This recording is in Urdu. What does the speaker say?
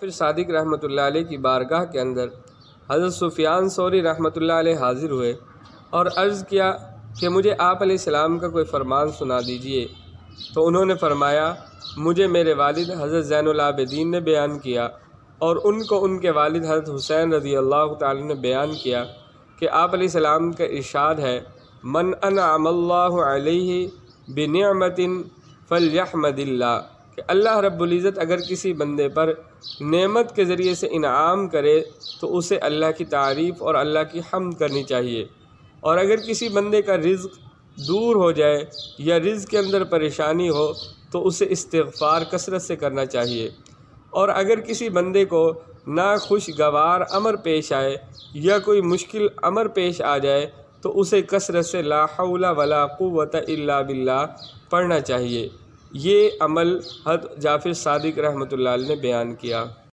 پھر صادق رحمۃ اللہ علیہ کی بارگاہ کے اندر حضرت سفیان ثوری رحمۃ اللہ علیہ حاضر ہوئے اور عرض کیا کہ مجھے آپ علیہ السلام کا کوئی فرمان سنا دیجئے۔ تو انہوں نے فرمایا مجھے میرے والد حضرت زین العابدین نے بیان کیا اور ان کو ان کے والد حضرت حسین رضی اللہ تعالی نے بیان کیا کہ آپ علیہ السلام کا ارشاد ہے من انعم اللہ علیہ بنعمت فلیحمد اللہ، کہ اللہ رب العزت اگر کسی بندے پر نعمت کے ذریعے سے انعام کرے تو اسے اللہ کی تعریف اور اللہ کی حمد کرنی چاہیے، اور اگر کسی بندے کا رزق دور ہو جائے یا رزق کے اندر پریشانی ہو تو اسے استغفار کثرت سے کرنا چاہیے، اور اگر کسی بندے کو ناخوشگوار امر پیش آئے یا کوئی مشکل امر پیش آ جائے تو اسے کثرت سے لا حول ولا قوت الا باللہ پڑھنا چاہیے۔ یہ عمل حضرت جعفر صادق رحمۃ اللہ علیہ نے بیان کیا۔